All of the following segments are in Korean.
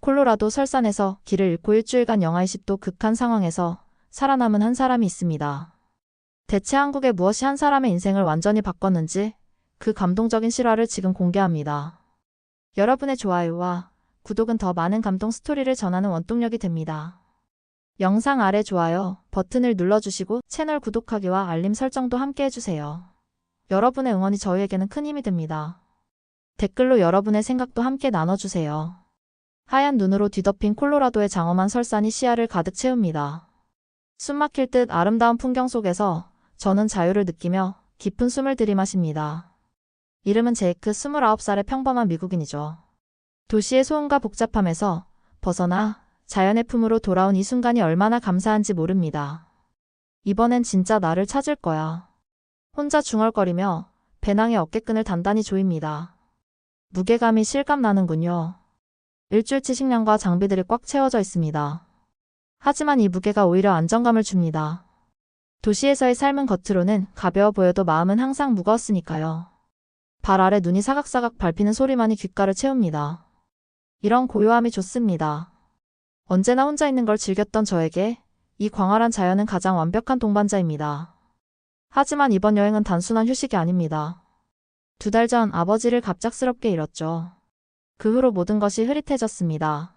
콜로라도 설산에서 길을 잃고 일주일간 영하 20도 극한 상황에서 살아남은 한 사람이 있습니다. 대체 한국의 무엇이 한 사람의 인생을 완전히 바꿨는지 그 감동적인 실화를 지금 공개합니다. 여러분의 좋아요와 구독은 더 많은 감동 스토리를 전하는 원동력이 됩니다. 영상 아래 좋아요 버튼을 눌러주시고 채널 구독하기와 알림 설정도 함께 해주세요. 여러분의 응원이 저희에게는 큰 힘이 됩니다. 댓글로 여러분의 생각도 함께 나눠주세요. 하얀 눈으로 뒤덮인 콜로라도의 장엄한 설산이 시야를 가득 채웁니다. 숨막힐 듯 아름다운 풍경 속에서 저는 자유를 느끼며 깊은 숨을 들이마십니다. 이름은 제이크 29살의 평범한 미국인이죠. 도시의 소음과 복잡함에서 벗어나 자연의 품으로 돌아온 이 순간이 얼마나 감사한지 모릅니다. 이번엔 진짜 나를 찾을 거야. 혼자 중얼거리며 배낭의 어깨끈을 단단히 조입니다. 무게감이 실감나는군요. 일주일치 식량과 장비들이 꽉 채워져 있습니다. 하지만 이 무게가 오히려 안정감을 줍니다. 도시에서의 삶은 겉으로는 가벼워 보여도 마음은 항상 무거웠으니까요. 발 아래 눈이 사각사각 밟히는 소리만이 귓가를 채웁니다. 이런 고요함이 좋습니다. 언제나 혼자 있는 걸 즐겼던 저에게 이 광활한 자연은 가장 완벽한 동반자입니다. 하지만 이번 여행은 단순한 휴식이 아닙니다. 2달 전 아버지를 갑작스럽게 잃었죠. 그 후로 모든 것이 흐릿해졌습니다.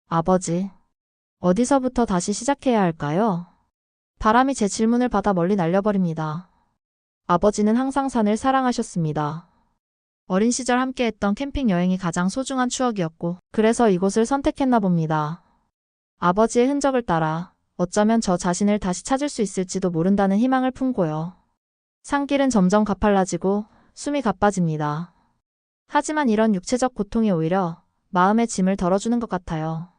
아버지, 어디서부터 다시 시작해야 할까요? 바람이 제 질문을 받아 멀리 날려버립니다. 아버지는 항상 산을 사랑하셨습니다. 어린 시절 함께했던 캠핑 여행이 가장 소중한 추억이었고, 그래서 이곳을 선택했나 봅니다. 아버지의 흔적을 따라 어쩌면 저 자신을 다시 찾을 수 있을지도 모른다는 희망을 품고요. 산길은 점점 가팔라지고 숨이 가빠집니다. 하지만 이런 육체적 고통이 오히려 마음의 짐을 덜어주는 것 같아요.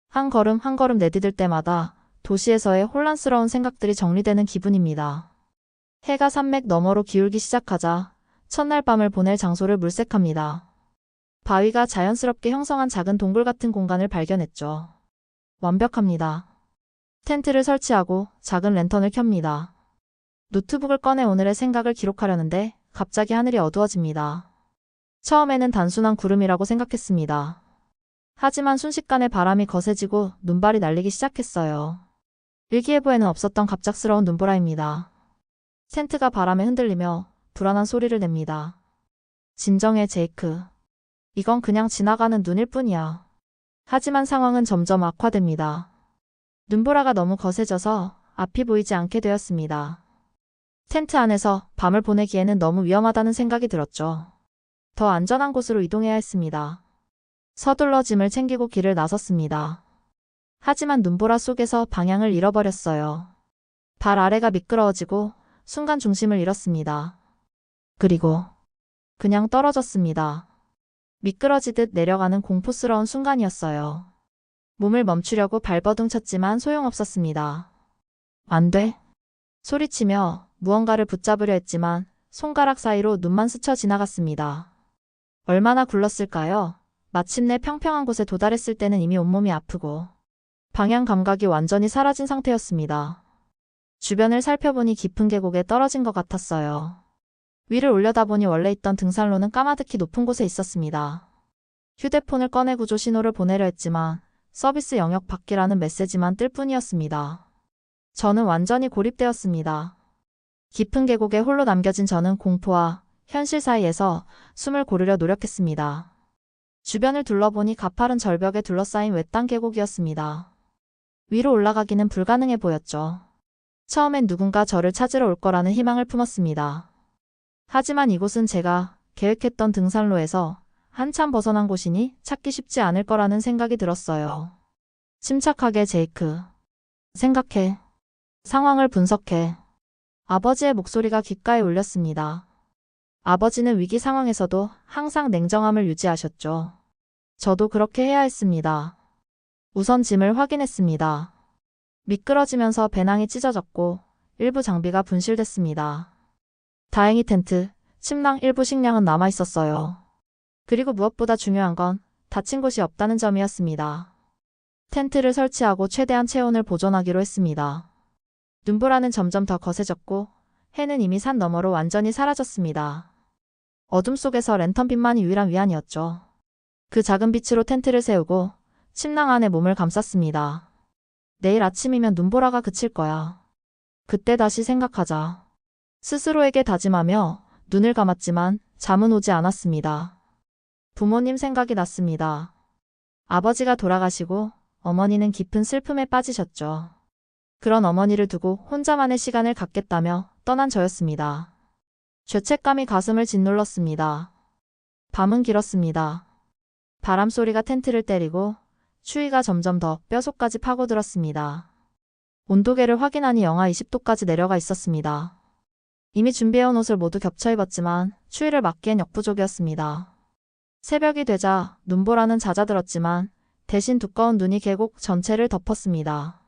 한 걸음 한 걸음 내디딜 때마다 도시에서의 혼란스러운 생각들이 정리되는 기분입니다. 해가 산맥 너머로 기울기 시작하자 첫날 밤을 보낼 장소를 물색합니다. 바위가 자연스럽게 형성한 작은 동굴 같은 공간을 발견했죠. 완벽합니다. 텐트를 설치하고 작은 랜턴을 켭니다. 노트북을 꺼내 오늘의 생각을 기록하려는데 갑자기 하늘이 어두워집니다. 처음에는 단순한 구름이라고 생각했습니다. 하지만 순식간에 바람이 거세지고 눈발이 날리기 시작했어요. 일기예보에는 없었던 갑작스러운 눈보라입니다. 텐트가 바람에 흔들리며 불안한 소리를 냅니다. 진정해, 제이크. 이건 그냥 지나가는 눈일 뿐이야. 하지만 상황은 점점 악화됩니다. 눈보라가 너무 거세져서 앞이 보이지 않게 되었습니다. 텐트 안에서 밤을 보내기에는 너무 위험하다는 생각이 들었죠. 더 안전한 곳으로 이동해야 했습니다. 서둘러 짐을 챙기고 길을 나섰습니다. 하지만 눈보라 속에서 방향을 잃어버렸어요. 발 아래가 미끄러워지고 순간 중심을 잃었습니다. 그리고 그냥 떨어졌습니다. 미끄러지듯 내려가는 공포스러운 순간이었어요. 몸을 멈추려고 발버둥 쳤지만 소용없었습니다. 안 돼. 소리치며 무언가를 붙잡으려 했지만 손가락 사이로 눈만 스쳐 지나갔습니다. 얼마나 굴렀을까요? 마침내 평평한 곳에 도달했을 때는 이미 온몸이 아프고 방향 감각이 완전히 사라진 상태였습니다. 주변을 살펴보니 깊은 계곡에 떨어진 것 같았어요. 위를 올려다보니 원래 있던 등산로는 까마득히 높은 곳에 있었습니다. 휴대폰을 꺼내 구조 신호를 보내려 했지만 서비스 영역 밖이라는 메시지만 뜰 뿐이었습니다. 저는 완전히 고립되었습니다. 깊은 계곡에 홀로 남겨진 저는 공포와 현실 사이에서 숨을 고르려 노력했습니다. 주변을 둘러보니 가파른 절벽에 둘러싸인 외딴 계곡이었습니다. 위로 올라가기는 불가능해 보였죠. 처음엔 누군가 저를 찾으러 올 거라는 희망을 품었습니다. 하지만 이곳은 제가 계획했던 등산로에서 한참 벗어난 곳이니 찾기 쉽지 않을 거라는 생각이 들었어요. 침착하게, 제이크. 생각해. 상황을 분석해. 아버지의 목소리가 귓가에 울렸습니다. 아버지는 위기 상황에서도 항상 냉정함을 유지하셨죠. 저도 그렇게 해야 했습니다. 우선 짐을 확인했습니다. 미끄러지면서 배낭이 찢어졌고 일부 장비가 분실됐습니다. 다행히 텐트, 침낭, 일부 식량은 남아 있었어요. 그리고 무엇보다 중요한 건 다친 곳이 없다는 점이었습니다. 텐트를 설치하고 최대한 체온을 보존하기로 했습니다. 눈보라는 점점 더 거세졌고 해는 이미 산 너머로 완전히 사라졌습니다. 어둠 속에서 랜턴빛만이 유일한 위안이었죠. 그 작은 빛으로 텐트를 세우고 침낭 안에 몸을 감쌌습니다. 내일 아침이면 눈보라가 그칠 거야. 그때 다시 생각하자. 스스로에게 다짐하며 눈을 감았지만 잠은 오지 않았습니다. 부모님 생각이 났습니다. 아버지가 돌아가시고 어머니는 깊은 슬픔에 빠지셨죠. 그런 어머니를 두고 혼자만의 시간을 갖겠다며 떠난 저였습니다. 죄책감이 가슴을 짓눌렀습니다. 밤은 길었습니다. 바람소리가 텐트를 때리고 추위가 점점 더 뼛속까지 파고들었습니다. 온도계를 확인하니 영하 20도까지 내려가 있었습니다. 이미 준비해온 옷을 모두 겹쳐 입었지만 추위를 막기엔 역부족이었습니다. 새벽이 되자 눈보라는 잦아들었지만 대신 두꺼운 눈이 계곡 전체를 덮었습니다.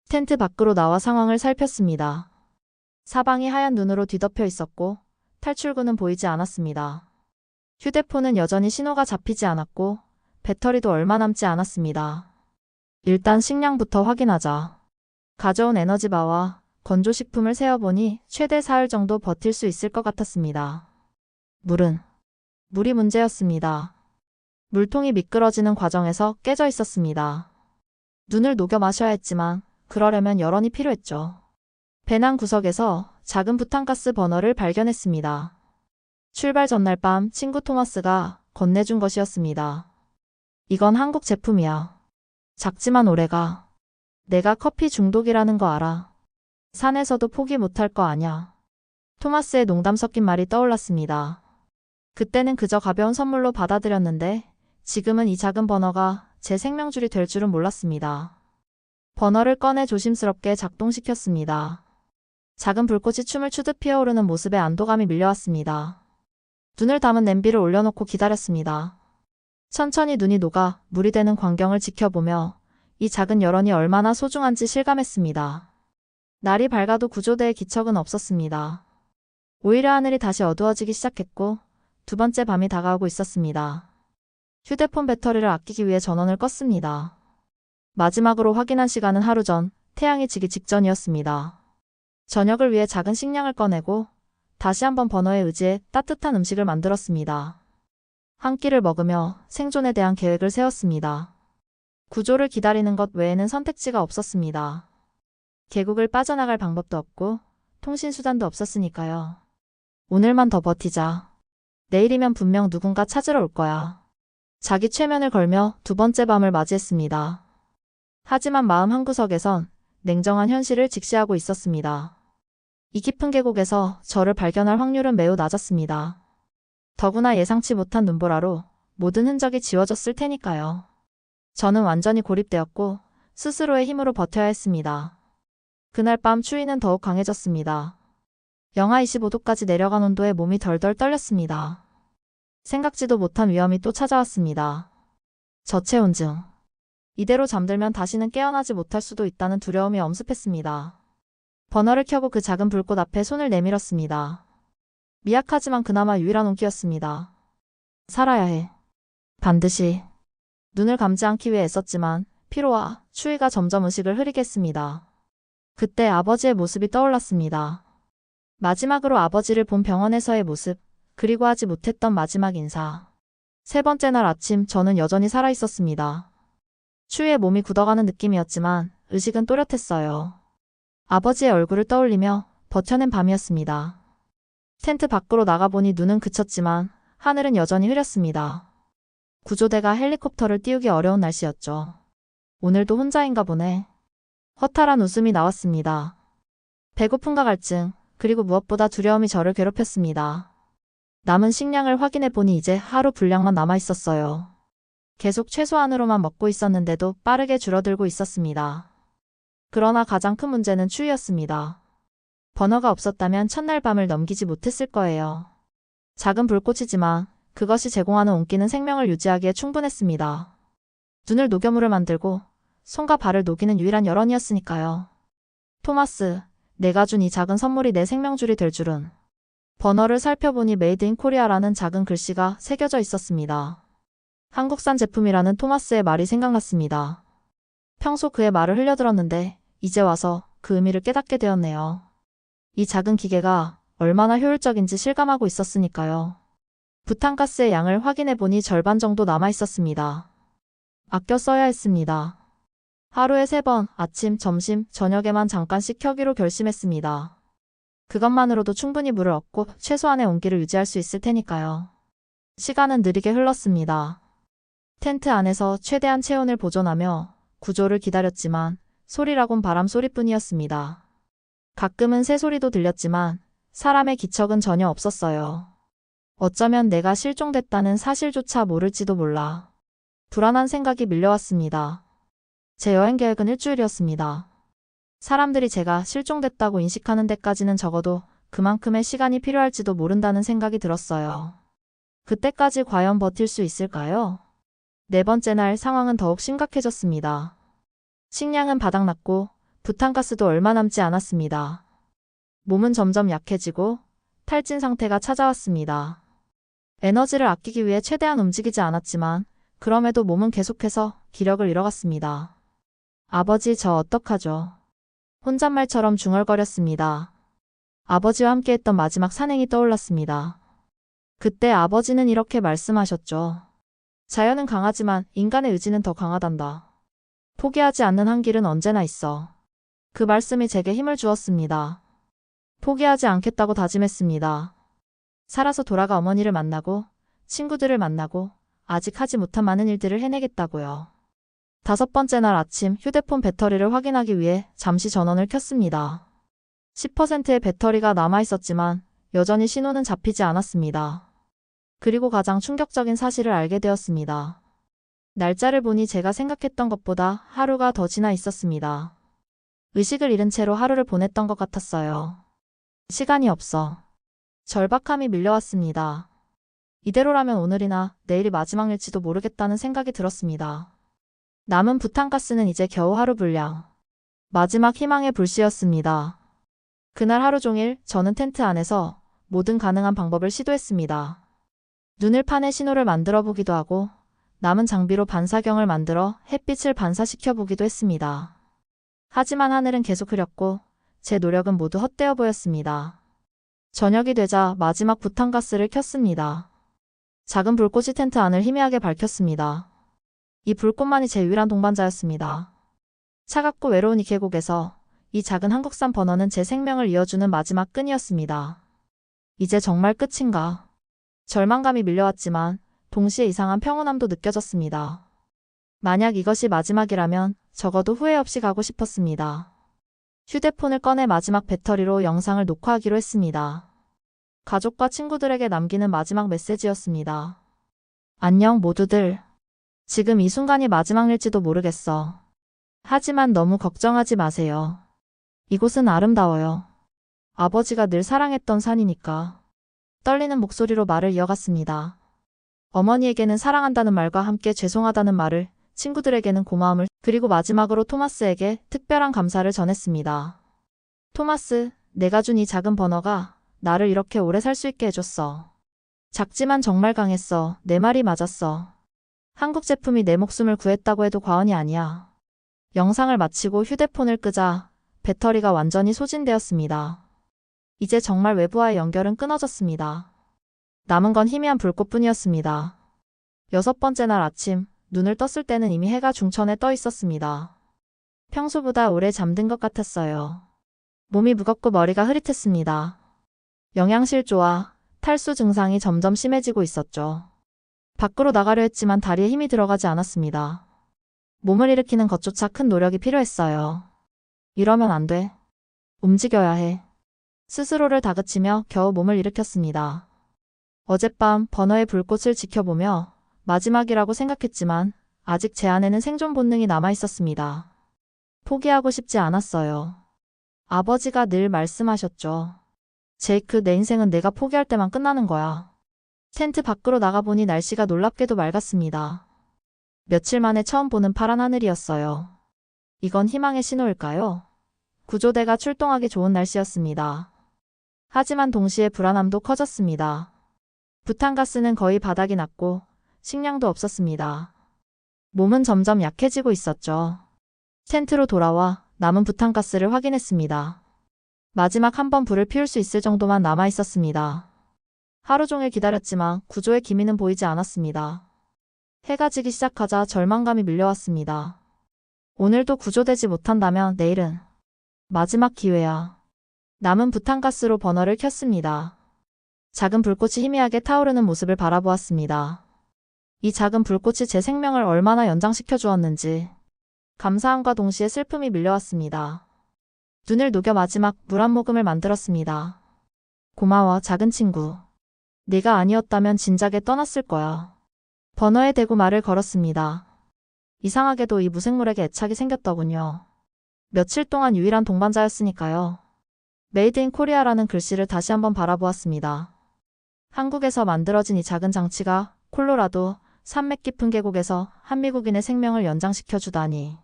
텐트 밖으로 나와 상황을 살폈습니다. 사방이 하얀 눈으로 뒤덮여 있었고 탈출구는 보이지 않았습니다. 휴대폰은 여전히 신호가 잡히지 않았고 배터리도 얼마 남지 않았습니다. 일단 식량부터 확인하자. 가져온 에너지바와 건조식품을 세어보니 최대 사흘 정도 버틸 수 있을 것 같았습니다. 물이 문제였습니다. 물통이 미끄러지는 과정에서 깨져 있었습니다. 눈을 녹여 마셔야 했지만 그러려면 열원이 필요했죠. 배낭 구석에서 작은 부탄가스 버너를 발견했습니다. 출발 전날 밤 친구 토마스가 건네준 것이었습니다. 이건 한국 제품이야. 작지만 오래가. 내가 커피 중독이라는 거 알아. 산에서도 포기 못할 거 아냐. 토마스의 농담 섞인 말이 떠올랐습니다. 그때는 그저 가벼운 선물로 받아들였는데 지금은 이 작은 버너가 제 생명줄이 될 줄은 몰랐습니다. 버너를 꺼내 조심스럽게 작동시켰습니다. 작은 불꽃이 춤을 추듯 피어오르는 모습에 안도감이 밀려왔습니다. 눈을 감은 냄비를 올려놓고 기다렸습니다. 천천히 눈이 녹아 물이 되는 광경을 지켜보며 이 작은 열원이 얼마나 소중한지 실감했습니다. 날이 밝아도 구조대에 기척은 없었습니다. 오히려 하늘이 다시 어두워지기 시작했고 두 번째 밤이 다가오고 있었습니다. 휴대폰 배터리를 아끼기 위해 전원을 껐습니다. 마지막으로 확인한 시간은 하루 전, 태양이 지기 직전이었습니다. 저녁을 위해 작은 식량을 꺼내고 다시 한번 버너에 의지해 따뜻한 음식을 만들었습니다. 한 끼를 먹으며 생존에 대한 계획을 세웠습니다. 구조를 기다리는 것 외에는 선택지가 없었습니다. 계곡을 빠져나갈 방법도 없고 통신수단도 없었으니까요. 오늘만 더 버티자. 내일이면 분명 누군가 찾으러 올 거야. 자기 최면을 걸며 두 번째 밤을 맞이했습니다. 하지만 마음 한구석에선 냉정한 현실을 직시하고 있었습니다. 이 깊은 계곡에서 저를 발견할 확률은 매우 낮았습니다. 더구나 예상치 못한 눈보라로 모든 흔적이 지워졌을 테니까요. 저는 완전히 고립되었고 스스로의 힘으로 버텨야 했습니다. 그날 밤 추위는 더욱 강해졌습니다. 영하 25도까지 내려간 온도에 몸이 덜덜 떨렸습니다. 생각지도 못한 위험이 또 찾아왔습니다. 저체온증. 이대로 잠들면 다시는 깨어나지 못할 수도 있다는 두려움이 엄습했습니다. 버너를 켜고 그 작은 불꽃 앞에 손을 내밀었습니다. 미약하지만 그나마 유일한 온기였습니다. 살아야 해. 반드시. 눈을 감지 않기 위해 애썼지만 피로와 추위가 점점 의식을 흐리게 했습니다. 그때 아버지의 모습이 떠올랐습니다. 마지막으로 아버지를 본 병원에서의 모습, 그리고 하지 못했던 마지막 인사. 세 번째 날 아침 저는 여전히 살아있었습니다. 추위에 몸이 굳어가는 느낌이었지만 의식은 또렷했어요. 아버지의 얼굴을 떠올리며 버텨낸 밤이었습니다. 텐트 밖으로 나가보니 눈은 그쳤지만 하늘은 여전히 흐렸습니다. 구조대가 헬리콥터를 띄우기 어려운 날씨였죠. 오늘도 혼자인가 보네. 허탈한 웃음이 나왔습니다. 배고픔과 갈증, 그리고 무엇보다 두려움이 저를 괴롭혔습니다. 남은 식량을 확인해보니 이제 하루 분량만 남아있었어요. 계속 최소한으로만 먹고 있었는데도 빠르게 줄어들고 있었습니다. 그러나 가장 큰 문제는 추위였습니다. 버너가 없었다면 첫날 밤을 넘기지 못했을 거예요. 작은 불꽃이지만 그것이 제공하는 온기는 생명을 유지하기에 충분했습니다. 눈을 녹여 물을 만들고 손과 발을 녹이는 유일한 열원이었으니까요. 토마스, 내가 준 이 작은 선물이 내 생명줄이 될 줄은. 버너를 살펴보니 메이드 인 코리아라는 작은 글씨가 새겨져 있었습니다. 한국산 제품이라는 토마스의 말이 생각났습니다. 평소 그의 말을 흘려들었는데 이제 와서 그 의미를 깨닫게 되었네요. 이 작은 기계가 얼마나 효율적인지 실감하고 있었으니까요. 부탄가스의 양을 확인해보니 절반 정도 남아있었습니다. 아껴 써야 했습니다. 하루에 3번, 아침, 점심, 저녁에만 잠깐씩 켜기로 결심했습니다. 그것만으로도 충분히 물을 얻고 최소한의 온기를 유지할 수 있을 테니까요. 시간은 느리게 흘렀습니다. 텐트 안에서 최대한 체온을 보존하며 구조를 기다렸지만 소리라곤 바람 소리뿐이었습니다. 가끔은 새 소리도 들렸지만 사람의 기척은 전혀 없었어요. 어쩌면 내가 실종됐다는 사실조차 모를지도 몰라. 불안한 생각이 밀려왔습니다. 제 여행 계획은 일주일이었습니다. 사람들이 제가 실종됐다고 인식하는 데까지는 적어도 그만큼의 시간이 필요할지도 모른다는 생각이 들었어요. 그때까지 과연 버틸 수 있을까요? 4번째 날 상황은 더욱 심각해졌습니다. 식량은 바닥났고 부탄가스도 얼마 남지 않았습니다. 몸은 점점 약해지고 탈진 상태가 찾아왔습니다. 에너지를 아끼기 위해 최대한 움직이지 않았지만 그럼에도 몸은 계속해서 기력을 잃어갔습니다. 아버지, 저 어떡하죠? 혼잣말처럼 중얼거렸습니다. 아버지와 함께했던 마지막 산행이 떠올랐습니다. 그때 아버지는 이렇게 말씀하셨죠. 자연은 강하지만 인간의 의지는 더 강하단다. 포기하지 않는 한 길은 언제나 있어. 그 말씀이 제게 힘을 주었습니다. 포기하지 않겠다고 다짐했습니다. 살아서 돌아가 어머니를 만나고 친구들을 만나고 아직 하지 못한 많은 일들을 해내겠다고요. 5번째 날 아침 휴대폰 배터리를 확인하기 위해 잠시 전원을 켰습니다. 10%의 배터리가 남아있었지만 여전히 신호는 잡히지 않았습니다. 그리고 가장 충격적인 사실을 알게 되었습니다. 날짜를 보니 제가 생각했던 것보다 하루가 더 지나 있었습니다. 의식을 잃은 채로 하루를 보냈던 것 같았어요. 시간이 없어. 절박함이 밀려왔습니다. 이대로라면 오늘이나 내일이 마지막일지도 모르겠다는 생각이 들었습니다. 남은 부탄가스는 이제 겨우 하루 분량. 마지막 희망의 불씨였습니다. 그날 하루 종일 저는 텐트 안에서 모든 가능한 방법을 시도했습니다. 눈을 파내 신호를 만들어 보기도 하고 남은 장비로 반사경을 만들어 햇빛을 반사시켜 보기도 했습니다. 하지만 하늘은 계속 흐렸고 제 노력은 모두 헛되어 보였습니다. 저녁이 되자 마지막 부탄가스를 켰습니다. 작은 불꽃이 텐트 안을 희미하게 밝혔습니다. 이 불꽃만이 제 유일한 동반자였습니다. 차갑고 외로운 이 계곡에서 이 작은 한국산 버너는 제 생명을 이어주는 마지막 끈이었습니다. 이제 정말 끝인가? 절망감이 밀려왔지만 동시에 이상한 평온함도 느껴졌습니다. 만약 이것이 마지막이라면 적어도 후회 없이 가고 싶었습니다. 휴대폰을 꺼내 마지막 배터리로 영상을 녹화하기로 했습니다. 가족과 친구들에게 남기는 마지막 메시지였습니다. 안녕 모두들. 지금 이 순간이 마지막일지도 모르겠어. 하지만 너무 걱정하지 마세요. 이곳은 아름다워요. 아버지가 늘 사랑했던 산이니까. 떨리는 목소리로 말을 이어갔습니다. 어머니에게는 사랑한다는 말과 함께 죄송하다는 말을, 친구들에게는 고마움을, 그리고 마지막으로 토마스에게 특별한 감사를 전했습니다. 토마스, 내가 준 이 작은 버너가 나를 이렇게 오래 살 수 있게 해줬어. 작지만 정말 강했어. 내 말이 맞았어. 한국 제품이 내 목숨을 구했다고 해도 과언이 아니야. 영상을 마치고 휴대폰을 끄자 배터리가 완전히 소진되었습니다. 이제 정말 외부와의 연결은 끊어졌습니다. 남은 건 희미한 불꽃뿐이었습니다. 6번째 날 아침, 눈을 떴을 때는 이미 해가 중천에 떠 있었습니다. 평소보다 오래 잠든 것 같았어요. 몸이 무겁고 머리가 흐릿했습니다. 영양실조와 탈수 증상이 점점 심해지고 있었죠. 밖으로 나가려 했지만 다리에 힘이 들어가지 않았습니다. 몸을 일으키는 것조차 큰 노력이 필요했어요. 이러면 안 돼. 움직여야 해. 스스로를 다그치며 겨우 몸을 일으켰습니다. 어젯밤 버너의 불꽃을 지켜보며 마지막이라고 생각했지만 아직 제 안에는 생존 본능이 남아 있었습니다. 포기하고 싶지 않았어요. 아버지가 늘 말씀하셨죠. 제이크, 내 인생은 내가 포기할 때만 끝나는 거야. 텐트 밖으로 나가보니 날씨가 놀랍게도 맑았습니다. 며칠 만에 처음 보는 파란 하늘이었어요. 이건 희망의 신호일까요? 구조대가 출동하기 좋은 날씨였습니다. 하지만 동시에 불안함도 커졌습니다. 부탄가스는 거의 바닥이 났고 식량도 없었습니다. 몸은 점점 약해지고 있었죠. 텐트로 돌아와 남은 부탄가스를 확인했습니다. 마지막 한 번 불을 피울 수 있을 정도만 남아 있었습니다. 하루 종일 기다렸지만 구조의 기미는 보이지 않았습니다. 해가 지기 시작하자 절망감이 밀려왔습니다. 오늘도 구조되지 못한다면 내일은 마지막 기회야. 남은 부탄가스로 버너를 켰습니다. 작은 불꽃이 희미하게 타오르는 모습을 바라보았습니다. 이 작은 불꽃이 제 생명을 얼마나 연장시켜 주었는지 감사함과 동시에 슬픔이 밀려왔습니다. 눈을 녹여 마지막 물 한 모금을 만들었습니다. 고마워, 작은 친구. 네가 아니었다면 진작에 떠났을 거야. 버너에 대고 말을 걸었습니다. 이상하게도 이 무생물에게 애착이 생겼더군요. 며칠 동안 유일한 동반자였으니까요. 메이드 인 코리아라는 글씨를 다시 한번 바라보았습니다. 한국에서 만들어진 이 작은 장치가 콜로라도 산맥 깊은 계곡에서 한미국인의 생명을 연장시켜 주다니.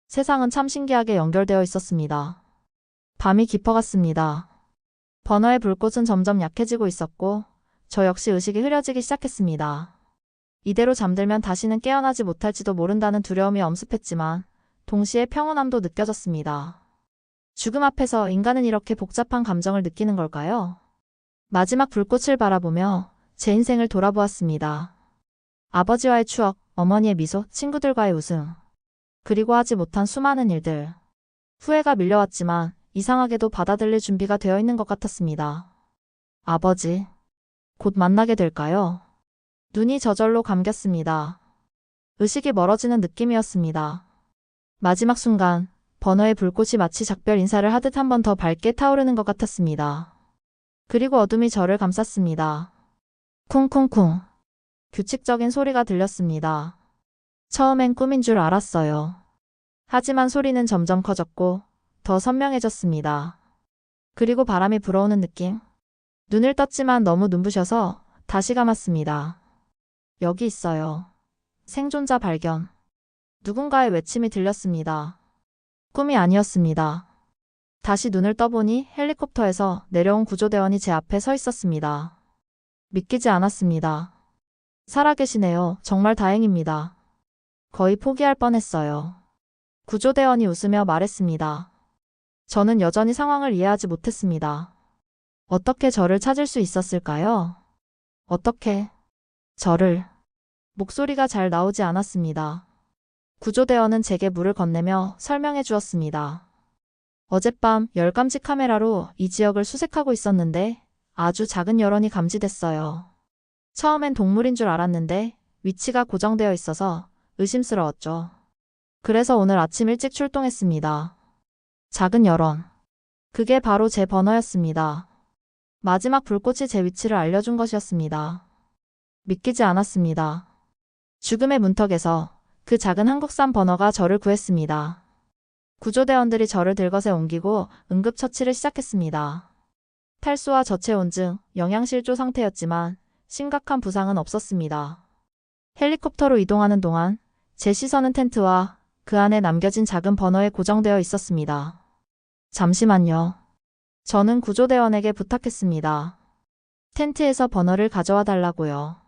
세상은 참 신기하게 연결되어 있었습니다. 밤이 깊어갔습니다. 버너의 불꽃은 점점 약해지고 있었고 저 역시 의식이 흐려지기 시작했습니다. 이대로 잠들면 다시는 깨어나지 못할지도 모른다는 두려움이 엄습했지만 동시에 평온함도 느껴졌습니다. 죽음 앞에서 인간은 이렇게 복잡한 감정을 느끼는 걸까요? 마지막 불꽃을 바라보며 제 인생을 돌아보았습니다. 아버지와의 추억, 어머니의 미소, 친구들과의 웃음, 그리고 하지 못한 수많은 일들. 후회가 밀려왔지만 이상하게도 받아들일 준비가 되어 있는 것 같았습니다. 아버지, 곧 만나게 될까요? 눈이 저절로 감겼습니다. 의식이 멀어지는 느낌이었습니다. 마지막 순간, 버너의 불꽃이 마치 작별 인사를 하듯 한 번 더 밝게 타오르는 것 같았습니다. 그리고 어둠이 저를 감쌌습니다. 쿵쿵쿵. 규칙적인 소리가 들렸습니다. 처음엔 꿈인 줄 알았어요. 하지만 소리는 점점 커졌고 더 선명해졌습니다. 그리고 바람이 불어오는 느낌? 눈을 떴지만 너무 눈부셔서 다시 감았습니다. 여기 있어요. 생존자 발견. 누군가의 외침이 들렸습니다. 꿈이 아니었습니다. 다시 눈을 떠보니 헬리콥터에서 내려온 구조대원이 제 앞에 서 있었습니다. 믿기지 않았습니다. 살아계시네요. 정말 다행입니다. 거의 포기할 뻔했어요. 구조대원이 웃으며 말했습니다. 저는 여전히 상황을 이해하지 못했습니다. 어떻게 저를 찾을 수 있었을까요? 어떻게 저를... 목소리가 잘 나오지 않았습니다. 구조대원은 제게 물을 건네며 설명해 주었습니다. 어젯밤 열감지 카메라로 이 지역을 수색하고 있었는데 아주 작은 열원이 감지됐어요. 처음엔 동물인 줄 알았는데 위치가 고정되어 있어서 의심스러웠죠. 그래서 오늘 아침 일찍 출동했습니다. 작은 열원. 그게 바로 제 버너였습니다. 마지막 불꽃이 제 위치를 알려준 것이었습니다. 믿기지 않았습니다. 죽음의 문턱에서 그 작은 한국산 버너가 저를 구했습니다. 구조대원들이 저를 들것에 옮기고 응급처치를 시작했습니다. 탈수와 저체온증, 영양실조 상태였지만 심각한 부상은 없었습니다. 헬리콥터로 이동하는 동안 제 시선은 텐트와 그 안에 남겨진 작은 버너에 고정되어 있었습니다. 잠시만요. 저는 구조대원에게 부탁했습니다. 텐트에서 버너를 가져와 달라고요.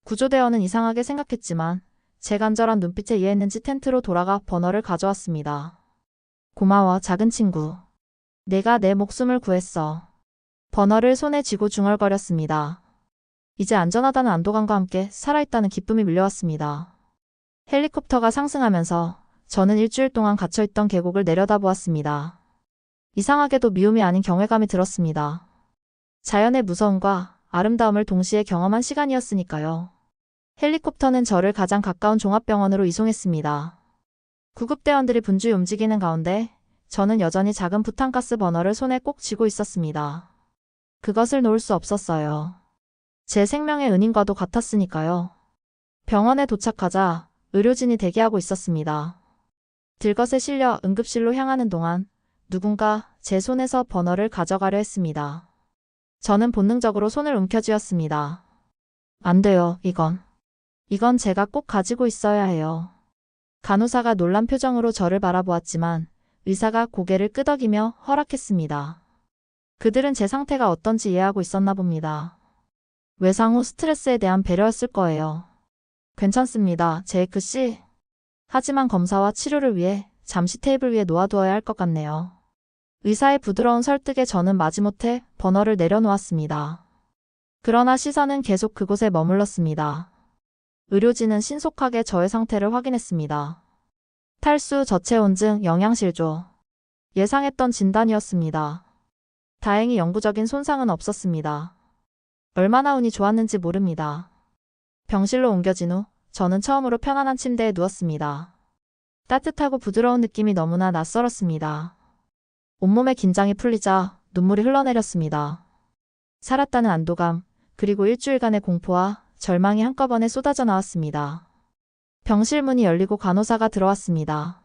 구조대원은 이상하게 생각했지만 제 간절한 눈빛에 이해했는지 텐트로 돌아가 버너를 가져왔습니다. 고마워, 작은 친구. 내가 내 목숨을 구했어. 버너를 손에 쥐고 중얼거렸습니다. 이제 안전하다는 안도감과 함께 살아있다는 기쁨이 밀려왔습니다. 헬리콥터가 상승하면서 저는 일주일 동안 갇혀있던 계곡을 내려다보았습니다. 이상하게도 미움이 아닌 경외감이 들었습니다. 자연의 무서움과 아름다움을 동시에 경험한 시간이었으니까요. 헬리콥터는 저를 가장 가까운 종합병원으로 이송했습니다. 구급대원들이 분주히 움직이는 가운데 저는 여전히 작은 부탄가스 버너를 손에 꼭 쥐고 있었습니다. 그것을 놓을 수 없었어요. 제 생명의 은인과도 같았으니까요. 병원에 도착하자 의료진이 대기하고 있었습니다. 들것에 실려 응급실로 향하는 동안 누군가 제 손에서 버너를 가져가려 했습니다. 저는 본능적으로 손을 움켜쥐었습니다. 안 돼요, 이건 제가 꼭 가지고 있어야 해요. 간호사가 놀란 표정으로 저를 바라보았지만 의사가 고개를 끄덕이며 허락했습니다. 그들은 제 상태가 어떤지 이해하고 있었나 봅니다. 외상 후 스트레스에 대한 배려였을 거예요. 괜찮습니다, 제이크 씨. 하지만 검사와 치료를 위해 잠시 테이블 위에 놓아두어야 할 것 같네요. 의사의 부드러운 설득에 저는 마지못해 버너를 내려놓았습니다. 그러나 시선은 계속 그곳에 머물렀습니다. 의료진은 신속하게 저의 상태를 확인했습니다. 탈수, 저체온증, 영양실조. 예상했던 진단이었습니다. 다행히 영구적인 손상은 없었습니다. 얼마나 운이 좋았는지 모릅니다. 병실로 옮겨진 후 저는 처음으로 편안한 침대에 누웠습니다. 따뜻하고 부드러운 느낌이 너무나 낯설었습니다. 온몸의 긴장이 풀리자 눈물이 흘러내렸습니다. 살았다는 안도감, 그리고 일주일간의 공포와 절망이 한꺼번에 쏟아져 나왔습니다. 병실 문이 열리고 간호사가 들어왔습니다.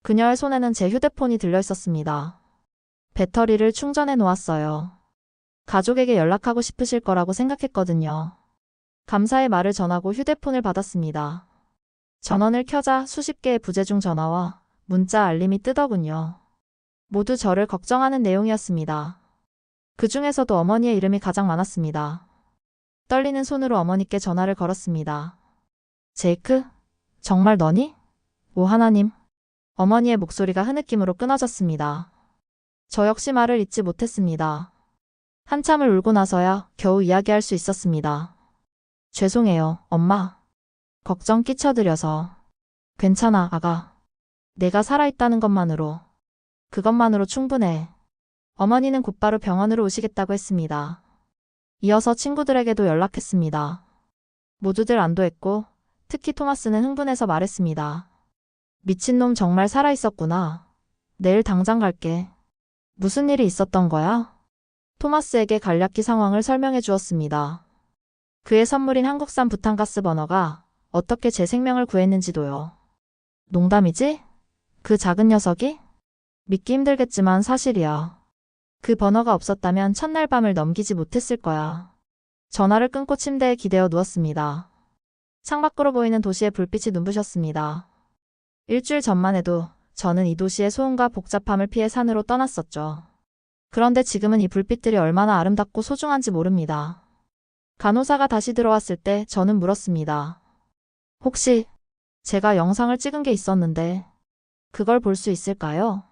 그녀의 손에는 제 휴대폰이 들려 있었습니다. 배터리를 충전해 놓았어요. 가족에게 연락하고 싶으실 거라고 생각했거든요. 감사의 말을 전하고 휴대폰을 받았습니다. 전원을 켜자 수십 개의 부재중 전화와 문자 알림이 뜨더군요. 모두 저를 걱정하는 내용이었습니다. 그 중에서도 어머니의 이름이 가장 많았습니다. 떨리는 손으로 어머니께 전화를 걸었습니다. 제이크? 정말 너니? 오 하나님. 어머니의 목소리가 흐느낌으로 끊어졌습니다. 저 역시 말을 잇지 못했습니다. 한참을 울고 나서야 겨우 이야기할 수 있었습니다. 죄송해요, 엄마. 걱정 끼쳐드려서. 괜찮아, 아가. 내가 살아있다는 그것만으로 충분해. 어머니는 곧바로 병원으로 오시겠다고 했습니다. 이어서 친구들에게도 연락했습니다. 모두들 안도했고, 특히 토마스는 흥분해서 말했습니다. 미친놈 정말 살아있었구나. 내일 당장 갈게. 무슨 일이 있었던 거야? 토마스에게 간략히 상황을 설명해 주었습니다. 그의 선물인 한국산 부탄가스 버너가 어떻게 제 생명을 구했는지도요. 농담이지? 그 작은 녀석이? 믿기 힘들겠지만 사실이야. 그 버너가 없었다면 첫날 밤을 넘기지 못했을 거야. 전화를 끊고 침대에 기대어 누웠습니다. 창밖으로 보이는 도시의 불빛이 눈부셨습니다. 일주일 전만 해도 저는 이 도시의 소음과 복잡함을 피해 산으로 떠났었죠. 그런데 지금은 이 불빛들이 얼마나 아름답고 소중한지 모릅니다. 간호사가 다시 들어왔을 때 저는 물었습니다. 혹시 제가 영상을 찍은 게 있었는데 그걸 볼 수 있을까요?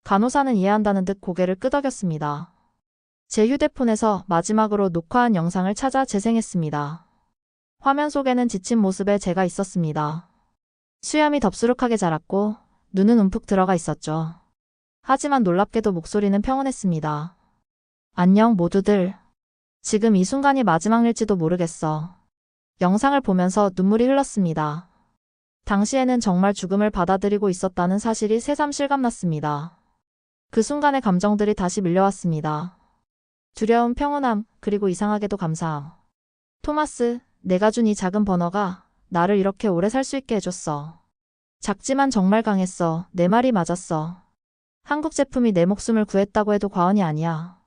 간호사는 이해한다는 듯 고개를 끄덕였습니다. 제 휴대폰에서 마지막으로 녹화한 영상을 찾아 재생했습니다. 화면 속에는 지친 모습의 제가 있었습니다. 수염이 덥수룩하게 자랐고 눈은 움푹 들어가 있었죠. 하지만 놀랍게도 목소리는 평온했습니다. 안녕 모두들. 지금 이 순간이 마지막일지도 모르겠어. 영상을 보면서 눈물이 흘렀습니다. 당시에는 정말 죽음을 받아들이고 있었다는 사실이 새삼 실감났습니다. 그 순간의 감정들이 다시 밀려왔습니다. 두려움, 평온함, 그리고 이상하게도 감사함. 토마스, 내가 준 이 작은 버너가 나를 이렇게 오래 살 수 있게 해줬어. 작지만 정말 강했어. 내 말이 맞았어. 한국 제품이 내 목숨을 구했다고 해도 과언이 아니야.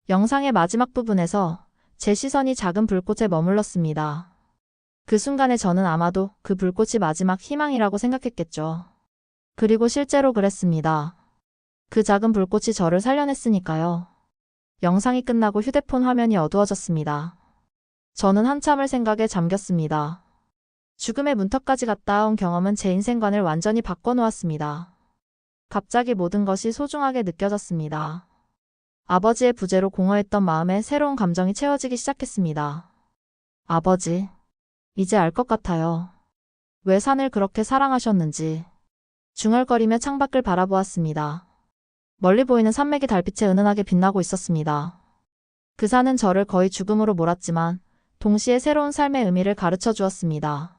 영상의 마지막 부분에서 제 시선이 작은 불꽃에 머물렀습니다. 그 순간에 저는 아마도 그 불꽃이 마지막 희망이라고 생각했겠죠. 그리고 실제로 그랬습니다. 그 작은 불꽃이 저를 살려냈으니까요. 영상이 끝나고 휴대폰 화면이 어두워졌습니다. 저는 한참을 생각에 잠겼습니다. 죽음의 문턱까지 갔다 온 경험은 제 인생관을 완전히 바꿔놓았습니다. 갑자기 모든 것이 소중하게 느껴졌습니다. 아버지의 부재로 공허했던 마음에 새로운 감정이 채워지기 시작했습니다. 아버지, 이제 알 것 같아요. 왜 산을 그렇게 사랑하셨는지. 중얼거리며 창밖을 바라보았습니다. 멀리 보이는 산맥이 달빛에 은은하게 빛나고 있었습니다. 그 산은 저를 거의 죽음으로 몰았지만 동시에 새로운 삶의 의미를 가르쳐 주었습니다.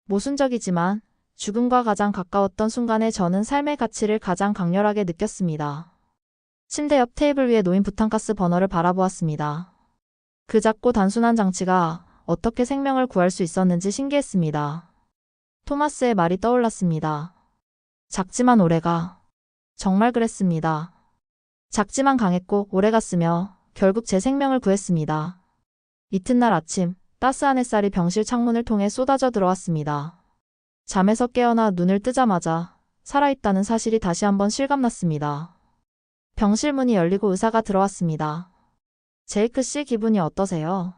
모순적이지만 죽음과 가장 가까웠던 순간에 저는 삶의 가치를 가장 강렬하게 느꼈습니다. 침대 옆 테이블 위에 놓인 부탄가스 버너를 바라보았습니다. 그 작고 단순한 장치가 어떻게 생명을 구할 수 있었는지 신기했습니다. 토마스의 말이 떠올랐습니다. 작지만 오래가. 정말 그랬습니다. 작지만 강했고 오래갔으며 결국 제 생명을 구했습니다. 이튿날 아침, 따스한 햇살이 병실 창문을 통해 쏟아져 들어왔습니다. 잠에서 깨어나 눈을 뜨자마자 살아있다는 사실이 다시 한번 실감났습니다. 병실 문이 열리고 의사가 들어왔습니다. 제이크 씨 기분이 어떠세요?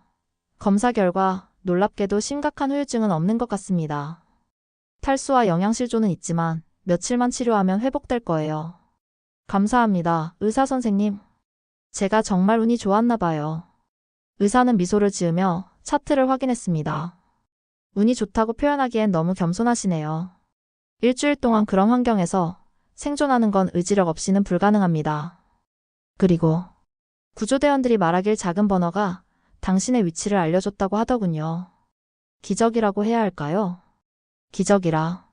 검사 결과 놀랍게도 심각한 후유증은 없는 것 같습니다. 탈수와 영양실조는 있지만 며칠만 치료하면 회복될 거예요. 감사합니다, 의사 선생님. 제가 정말 운이 좋았나 봐요. 의사는 미소를 지으며 차트를 확인했습니다. 운이 좋다고 표현하기엔 너무 겸손하시네요. 일주일 동안 그런 환경에서 생존하는 건 의지력 없이는 불가능합니다. 그리고 구조대원들이 말하길 작은 버너가 당신의 위치를 알려줬다고 하더군요. 기적이라고 해야 할까요? 기적이라.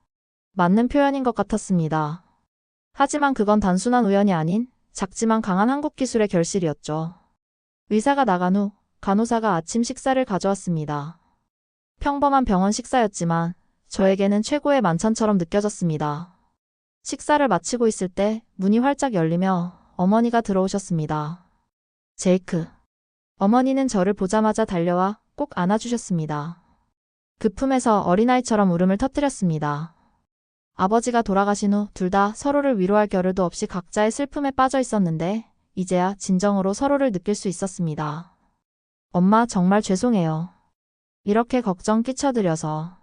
맞는 표현인 것 같았습니다. 하지만 그건 단순한 우연이 아닌 작지만 강한 한국 기술의 결실이었죠. 의사가 나간 후 간호사가 아침 식사를 가져왔습니다. 평범한 병원 식사였지만 저에게는 최고의 만찬처럼 느껴졌습니다. 식사를 마치고 있을 때 문이 활짝 열리며 어머니가 들어오셨습니다. 제이크. 어머니는 저를 보자마자 달려와 꼭 안아주셨습니다. 그 품에서 어린아이처럼 울음을 터뜨렸습니다. 아버지가 돌아가신 후 둘 다 서로를 위로할 겨를도 없이 각자의 슬픔에 빠져 있었는데 이제야 진정으로 서로를 느낄 수 있었습니다. 엄마 정말 죄송해요. 이렇게 걱정 끼쳐드려서.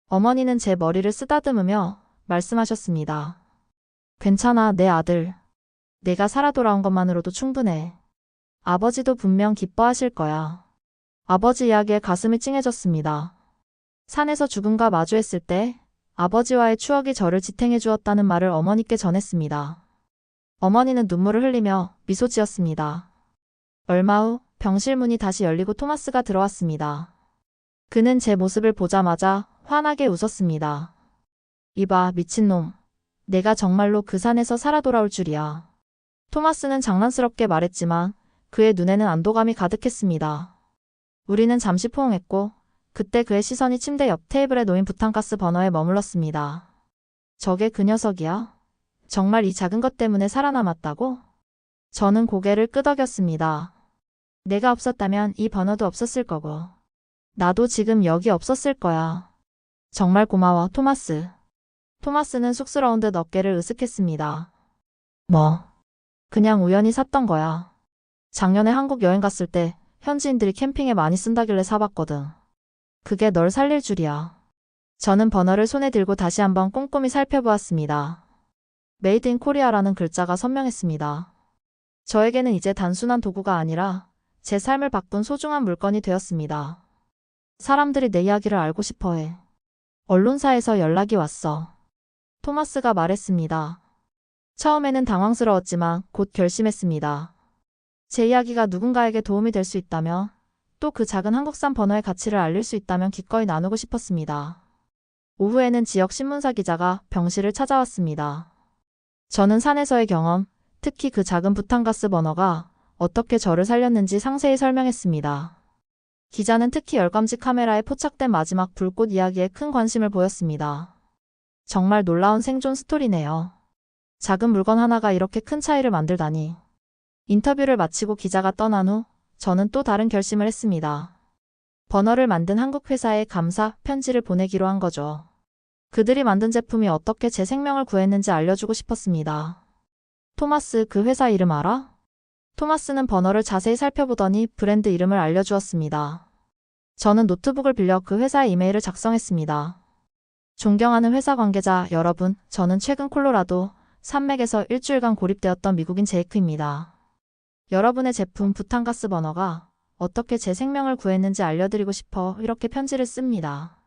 어머니는 제 머리를 쓰다듬으며 말씀하셨습니다. 괜찮아, 내 아들. 내가 살아 돌아온 것만으로도 충분해. 아버지도 분명 기뻐하실 거야. 아버지 이야기에 가슴이 찡해졌습니다. 산에서 죽음과 마주했을 때 아버지와의 추억이 저를 지탱해 주었다는 말을 어머니께 전했습니다. 어머니는 눈물을 흘리며 미소 지었습니다. 얼마 후 병실 문이 다시 열리고 토마스가 들어왔습니다. 그는 제 모습을 보자마자 환하게 웃었습니다. 이봐, 미친놈. 내가 정말로 그 산에서 살아 돌아올 줄이야. 토마스는 장난스럽게 말했지만 그의 눈에는 안도감이 가득했습니다. 우리는 잠시 포옹했고 그때 그의 시선이 침대 옆 테이블에 놓인 부탄가스 버너에 머물렀습니다. 저게 그 녀석이야? 정말 이 작은 것 때문에 살아남았다고? 저는 고개를 끄덕였습니다. 내가 없었다면 이 버너도 없었을 거고. 나도 지금 여기 없었을 거야. 정말 고마워, 토마스. 토마스는 쑥스러운 듯 어깨를 으쓱했습니다. 뭐? 그냥 우연히 샀던 거야. 작년에 한국 여행 갔을 때 현지인들이 캠핑에 많이 쓴다길래 사봤거든. 그게 널 살릴 줄이야. 저는 버너를 손에 들고 다시 한번 꼼꼼히 살펴보았습니다. 메이드 인 코리아라는 글자가 선명했습니다. 저에게는 이제 단순한 도구가 아니라 제 삶을 바꾼 소중한 물건이 되었습니다. 사람들이 내 이야기를 알고 싶어해. 언론사에서 연락이 왔어. 토마스가 말했습니다. 처음에는 당황스러웠지만 곧 결심했습니다. 제 이야기가 누군가에게 도움이 될 수 있다면 또 그 작은 한국산 버너의 가치를 알릴 수 있다면 기꺼이 나누고 싶었습니다. 오후에는 지역 신문사 기자가 병실을 찾아왔습니다. 저는 산에서의 경험, 특히 그 작은 부탄가스 버너가 어떻게 저를 살렸는지 상세히 설명했습니다. 기자는 특히 열감지 카메라에 포착된 마지막 불꽃 이야기에 큰 관심을 보였습니다. 정말 놀라운 생존 스토리네요. 작은 물건 하나가 이렇게 큰 차이를 만들다니. 인터뷰를 마치고 기자가 떠난 후 저는 또 다른 결심을 했습니다. 버너를 만든 한국 회사에 감사 편지를 보내기로 한 거죠. 그들이 만든 제품이 어떻게 제 생명을 구했는지 알려주고 싶었습니다. 토마스, 그 회사 이름 알아? 토마스는 버너를 자세히 살펴보더니 브랜드 이름을 알려주었습니다. 저는 노트북을 빌려 그 회사의 이메일을 작성했습니다. 존경하는 회사 관계자 여러분, 저는 최근 콜로라도 산맥에서 일주일간 고립되었던 미국인 제이크입니다. 여러분의 제품 부탄가스 버너가 어떻게 제 생명을 구했는지 알려드리고 싶어 이렇게 편지를 씁니다.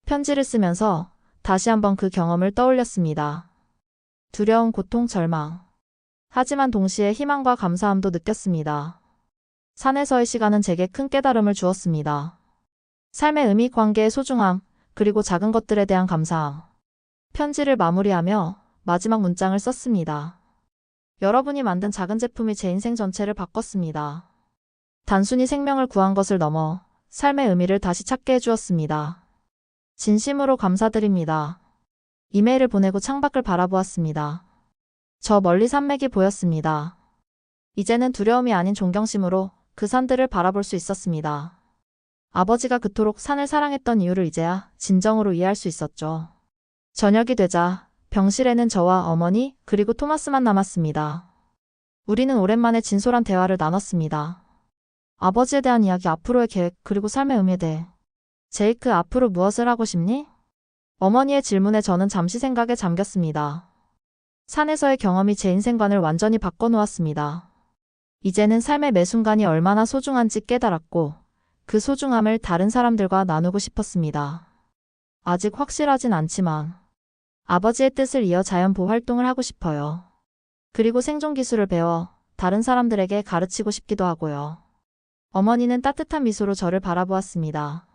편지를 쓰면서 다시 한번 그 경험을 떠올렸습니다. 두려움, 고통, 절망. 하지만 동시에 희망과 감사함도 느꼈습니다. 산에서의 시간은 제게 큰 깨달음을 주었습니다. 삶의 의미, 관계의 소중함, 그리고 작은 것들에 대한 감사함. 편지를 마무리하며 마지막 문장을 썼습니다. 여러분이 만든 작은 제품이 제 인생 전체를 바꿨습니다. 단순히 생명을 구한 것을 넘어 삶의 의미를 다시 찾게 해주었습니다. 진심으로 감사드립니다. 이메일을 보내고 창밖을 바라보았습니다. 저 멀리 산맥이 보였습니다. 이제는 두려움이 아닌 존경심으로 그 산들을 바라볼 수 있었습니다. 아버지가 그토록 산을 사랑했던 이유를 이제야 진정으로 이해할 수 있었죠. 저녁이 되자 병실에는 저와 어머니 그리고 토마스만 남았습니다. 우리는 오랜만에 진솔한 대화를 나눴습니다. 아버지에 대한 이야기, 앞으로의 계획, 그리고 삶의 의미에 대해. 제이크, 앞으로 무엇을 하고 싶니? 어머니의 질문에 저는 잠시 생각에 잠겼습니다. 산에서의 경험이 제 인생관을 완전히 바꿔놓았습니다. 이제는 삶의 매 순간이 얼마나 소중한지 깨달았고 그 소중함을 다른 사람들과 나누고 싶었습니다. 아직 확실하진 않지만 아버지의 뜻을 이어 자연보호 활동을 하고 싶어요. 그리고 생존 기술을 배워 다른 사람들에게 가르치고 싶기도 하고요. 어머니는 따뜻한 미소로 저를 바라보았습니다.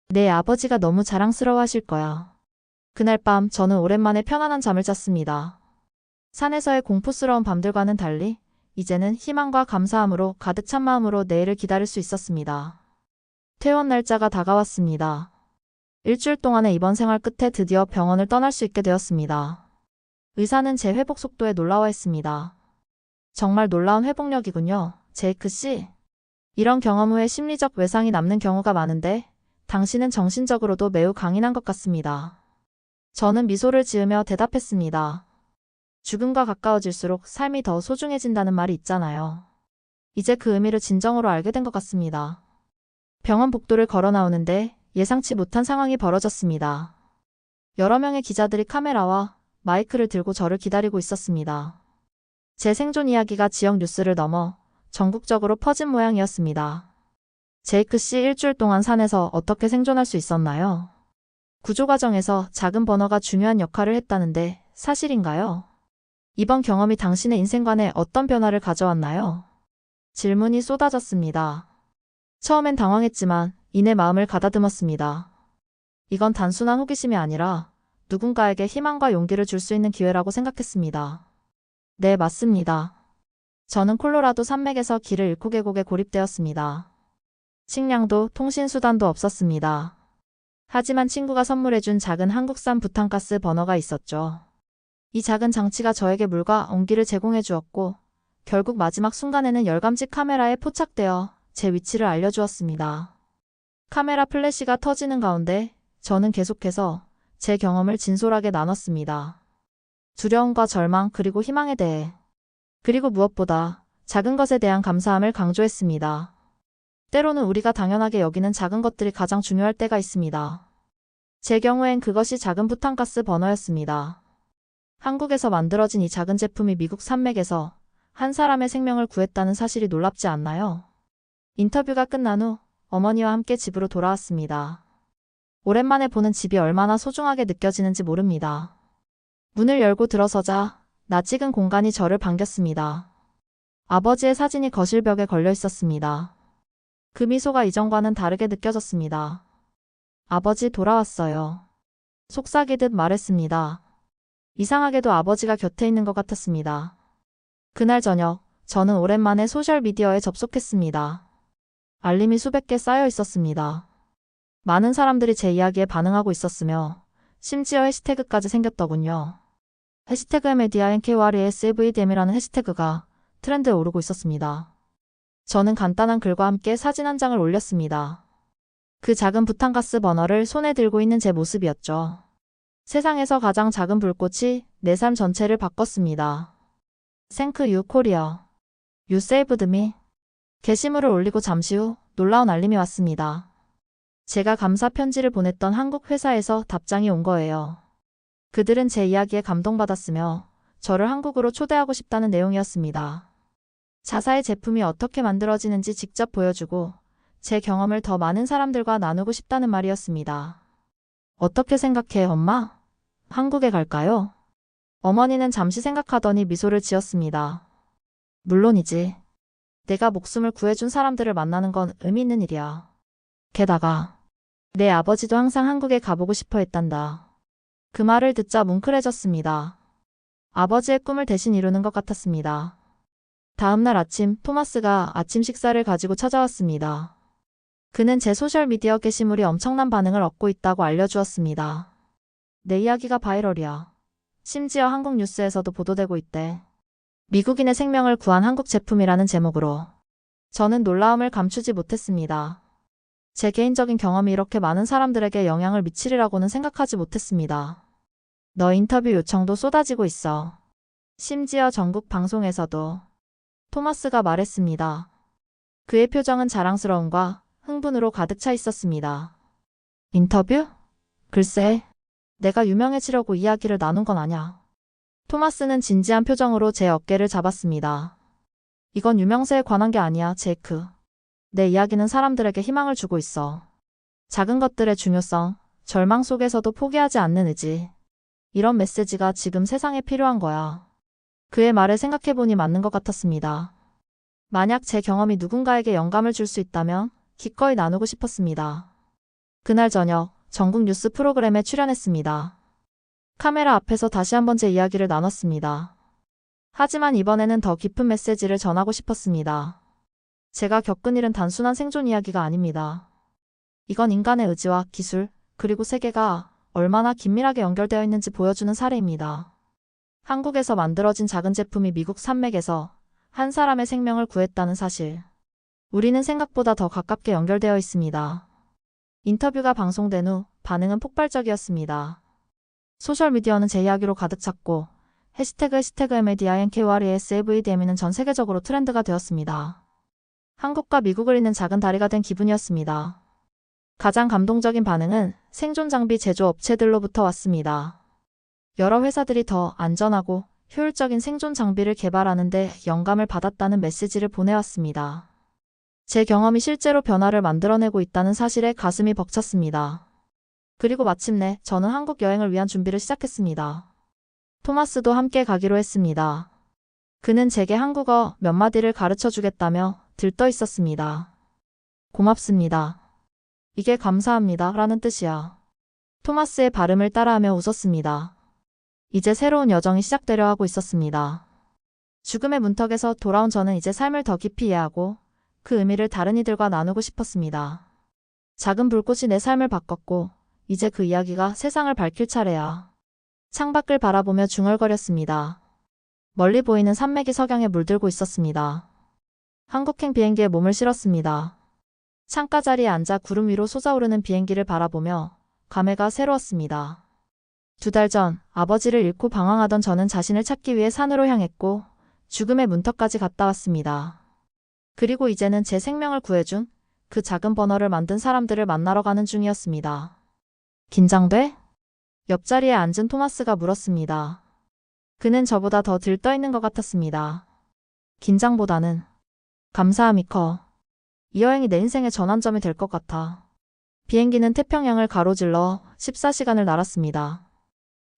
내 아버지가 너무 자랑스러워하실 거야. 그날 밤 저는 오랜만에 편안한 잠을 잤습니다. 산에서의 공포스러운 밤들과는 달리 이제는 희망과 감사함으로 가득 찬 마음으로 내일을 기다릴 수 있었습니다. 퇴원 날짜가 다가왔습니다. 일주일 동안의 입원 생활 끝에 드디어 병원을 떠날 수 있게 되었습니다. 의사는 제 회복 속도에 놀라워했습니다. 정말 놀라운 회복력이군요, 제이크 씨. 이런 경험 후에 심리적 외상이 남는 경우가 많은데 당신은 정신적으로도 매우 강인한 것 같습니다. 저는 미소를 지으며 대답했습니다. 죽음과 가까워질수록 삶이 더 소중해진다는 말이 있잖아요. 이제 그 의미를 진정으로 알게 된 것 같습니다. 병원 복도를 걸어 나오는데 예상치 못한 상황이 벌어졌습니다. 여러 명의 기자들이 카메라와 마이크를 들고 저를 기다리고 있었습니다. 제 생존 이야기가 지역 뉴스를 넘어 전국적으로 퍼진 모양이었습니다. 제이크 씨 일주일 동안 산에서 어떻게 생존할 수 있었나요? 구조 과정에서 작은 버너가 중요한 역할을 했다는데 사실인가요? 이번 경험이 당신의 인생관에 어떤 변화를 가져왔나요? 질문이 쏟아졌습니다. 처음엔 당황했지만 이내 마음을 가다듬었습니다. 이건 단순한 호기심이 아니라 누군가에게 희망과 용기를 줄 수 있는 기회라고 생각했습니다. 네, 맞습니다. 저는 콜로라도 산맥에서 길을 잃고 계곡에 고립되었습니다. 식량도 통신수단도 없었습니다. 하지만 친구가 선물해준 작은 한국산 부탄가스 버너가 있었죠. 이 작은 장치가 저에게 물과 온기를 제공해 주었고 결국 마지막 순간에는 열감지 카메라에 포착되어 제 위치를 알려주었습니다. 카메라 플래시가 터지는 가운데 저는 계속해서 제 경험을 진솔하게 나눴습니다. 두려움과 절망 그리고 희망에 대해 그리고 무엇보다 작은 것에 대한 감사함을 강조했습니다. 때로는 우리가 당연하게 여기는 작은 것들이 가장 중요할 때가 있습니다. 제 경우엔 그것이 작은 부탄가스 버너였습니다. 한국에서 만들어진 이 작은 제품이 미국 산맥에서 한 사람의 생명을 구했다는 사실이 놀랍지 않나요? 인터뷰가 끝난 후 어머니와 함께 집으로 돌아왔습니다. 오랜만에 보는 집이 얼마나 소중하게 느껴지는지 모릅니다. 문을 열고 들어서자 낯익은 공간이 저를 반겼습니다. 아버지의 사진이 거실벽에 걸려 있었습니다. 그 미소가 이전과는 다르게 느껴졌습니다. 아버지 돌아왔어요. 속삭이듯 말했습니다. 이상하게도 아버지가 곁에 있는 것 같았습니다. 그날 저녁, 저는 오랜만에 소셜미디어에 접속했습니다. 알림이 수백 개 쌓여 있었습니다. 많은 사람들이 제 이야기에 반응하고 있었으며 심지어 해시태그까지 생겼더군요. 해시태그 메디아 NKORESAVDM이라는 해시태그가 트렌드에 오르고 있었습니다. 저는 간단한 글과 함께 사진 한 장을 올렸습니다. 그 작은 부탄가스 버너를 손에 들고 있는 제 모습이었죠. 세상에서 가장 작은 불꽃이 내 삶 전체를 바꿨습니다. Thank you, Korea. You saved me. 게시물을 올리고 잠시 후 놀라운 알림이 왔습니다. 제가 감사 편지를 보냈던 한국 회사에서 답장이 온 거예요. 그들은 제 이야기에 감동받았으며 저를 한국으로 초대하고 싶다는 내용이었습니다. 자사의 제품이 어떻게 만들어지는지 직접 보여주고 제 경험을 더 많은 사람들과 나누고 싶다는 말이었습니다. 어떻게 생각해, 엄마? 한국에 갈까요? 어머니는 잠시 생각하더니 미소를 지었습니다. 물론이지. 내가 목숨을 구해준 사람들을 만나는 건 의미 있는 일이야. 게다가 내 아버지도 항상 한국에 가보고 싶어 했단다. 그 말을 듣자 뭉클해졌습니다. 아버지의 꿈을 대신 이루는 것 같았습니다. 다음 날 아침 토마스가 아침 식사를 가지고 찾아왔습니다. 그는 제 소셜미디어 게시물이 엄청난 반응을 얻고 있다고 알려주었습니다. 내 이야기가 바이럴이야. 심지어 한국 뉴스에서도 보도되고 있대. 미국인의 생명을 구한 한국 제품이라는 제목으로. 저는 놀라움을 감추지 못했습니다. 제 개인적인 경험이 이렇게 많은 사람들에게 영향을 미치리라고는 생각하지 못했습니다. 너 인터뷰 요청도 쏟아지고 있어. 심지어 전국 방송에서도. 토마스가 말했습니다. 그의 표정은 자랑스러움과 흥분으로 가득 차 있었습니다. 인터뷰? 글쎄, 내가 유명해지려고 이야기를 나눈 건 아냐. 토마스는 진지한 표정으로 제 어깨를 잡았습니다. 이건 유명세에 관한 게 아니야, 제이크. 내 이야기는 사람들에게 희망을 주고 있어. 작은 것들의 중요성, 절망 속에서도 포기하지 않는 의지. 이런 메시지가 지금 세상에 필요한 거야. 그의 말을 생각해보니 맞는 것 같았습니다. 만약 제 경험이 누군가에게 영감을 줄 수 있다면 기꺼이 나누고 싶었습니다. 그날 저녁 전국 뉴스 프로그램에 출연했습니다. 카메라 앞에서 다시 한번 제 이야기를 나눴습니다. 하지만 이번에는 더 깊은 메시지를 전하고 싶었습니다. 제가 겪은 일은 단순한 생존 이야기가 아닙니다. 이건 인간의 의지와 기술, 그리고 세계가 얼마나 긴밀하게 연결되어 있는지 보여주는 사례입니다. 한국에서 만들어진 작은 제품이 미국 산맥에서 한 사람의 생명을 구했다는 사실. 우리는 생각보다 더 가깝게 연결되어 있습니다. 인터뷰가 방송된 후 반응은 폭발적이었습니다. 소셜미디어는 제 이야기로 가득 찼고 해시태그 MADINKORESAVDM은 전 세계적으로 트렌드가 되었습니다. 한국과 미국을 잇는 작은 다리가 된 기분이었습니다. 가장 감동적인 반응은 생존 장비 제조업체들로부터 왔습니다. 여러 회사들이 더 안전하고 효율적인 생존 장비를 개발하는 데 영감을 받았다는 메시지를 보내왔습니다. 제 경험이 실제로 변화를 만들어내고 있다는 사실에 가슴이 벅찼습니다. 그리고 마침내 저는 한국 여행을 위한 준비를 시작했습니다. 토마스도 함께 가기로 했습니다. 그는 제게 한국어 몇 마디를 가르쳐 주겠다며 들떠 있었습니다. 고맙습니다. 이게 감사합니다 라는 뜻이야. 토마스의 발음을 따라하며 웃었습니다. 이제 새로운 여정이 시작되려 하고 있었습니다. 죽음의 문턱에서 돌아온 저는 이제 삶을 더 깊이 이해하고 그 의미를 다른 이들과 나누고 싶었습니다. 작은 불꽃이 내 삶을 바꿨고 이제 그 이야기가 세상을 밝힐 차례야. 창밖을 바라보며 중얼거렸습니다. 멀리 보이는 산맥이 석양에 물들고 있었습니다. 한국행 비행기에 몸을 실었습니다. 창가 자리에 앉아 구름 위로 솟아오르는 비행기를 바라보며 감회가 새로웠습니다. 2달 전 아버지를 잃고 방황하던 저는 자신을 찾기 위해 산으로 향했고 죽음의 문턱까지 갔다 왔습니다. 그리고 이제는 제 생명을 구해준 그 작은 버너를 만든 사람들을 만나러 가는 중이었습니다. 긴장돼? 옆자리에 앉은 토마스가 물었습니다. 그는 저보다 더 들떠있는 것 같았습니다. 긴장보다는 감사함이 커. 이 여행이 내 인생의 전환점이 될 것 같아. 비행기는 태평양을 가로질러 14시간을 날았습니다.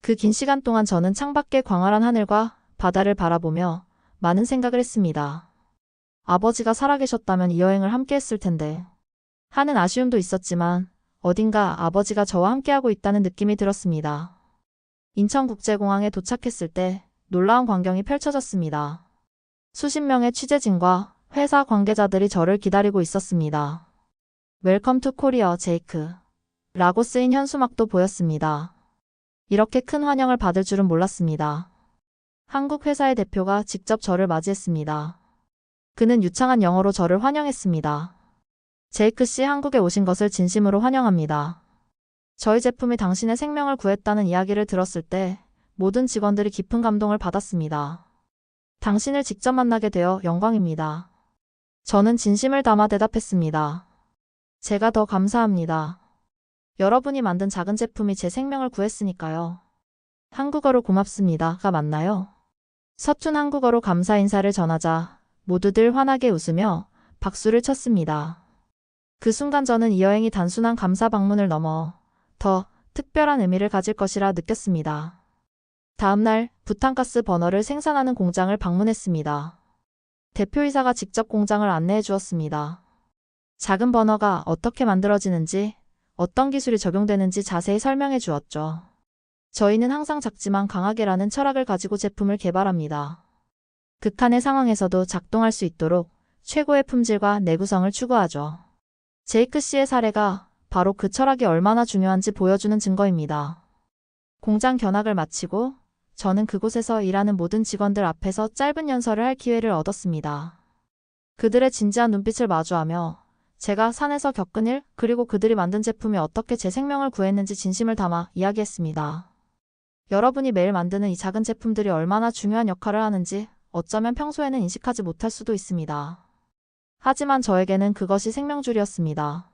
그 긴 시간 동안 저는 창밖의 광활한 하늘과 바다를 바라보며 많은 생각을 했습니다. 아버지가 살아계셨다면 이 여행을 함께 했을 텐데 하는 아쉬움도 있었지만 어딘가 아버지가 저와 함께하고 있다는 느낌이 들었습니다. 인천국제공항에 도착했을 때 놀라운 광경이 펼쳐졌습니다. 수십 명의 취재진과 회사 관계자들이 저를 기다리고 있었습니다. 웰컴 투 코리아 제이크 라고 쓰인 현수막도 보였습니다. 이렇게 큰 환영을 받을 줄은 몰랐습니다. 한국 회사의 대표가 직접 저를 맞이했습니다. 그는 유창한 영어로 저를 환영했습니다. 제이크 씨, 한국에 오신 것을 진심으로 환영합니다. 저희 제품이 당신의 생명을 구했다는 이야기를 들었을 때 모든 직원들이 깊은 감동을 받았습니다. 당신을 직접 만나게 되어 영광입니다. 저는 진심을 담아 대답했습니다. 제가 더 감사합니다. 여러분이 만든 작은 제품이 제 생명을 구했으니까요. 한국어로 고맙습니다가 맞나요? 서툰 한국어로 감사 인사를 전하자 모두들 환하게 웃으며 박수를 쳤습니다. 그 순간 저는 이 여행이 단순한 감사 방문을 넘어 더 특별한 의미를 가질 것이라 느꼈습니다. 다음 날 부탄가스 버너를 생산하는 공장을 방문했습니다. 대표이사가 직접 공장을 안내해 주었습니다. 작은 버너가 어떻게 만들어지는지, 어떤 기술이 적용되는지 자세히 설명해 주었죠. 저희는 항상 작지만 강하게라는 철학을 가지고 제품을 개발합니다. 극한의 상황에서도 작동할 수 있도록 최고의 품질과 내구성을 추구하죠. 제이크 씨의 사례가 바로 그 철학이 얼마나 중요한지 보여주는 증거입니다. 공장 견학을 마치고 저는 그곳에서 일하는 모든 직원들 앞에서 짧은 연설을 할 기회를 얻었습니다. 그들의 진지한 눈빛을 마주하며 제가 산에서 겪은 일, 그리고 그들이 만든 제품이 어떻게 제 생명을 구했는지 진심을 담아 이야기했습니다. 여러분이 매일 만드는 이 작은 제품들이 얼마나 중요한 역할을 하는지 어쩌면 평소에는 인식하지 못할 수도 있습니다. 하지만 저에게는 그것이 생명줄이었습니다.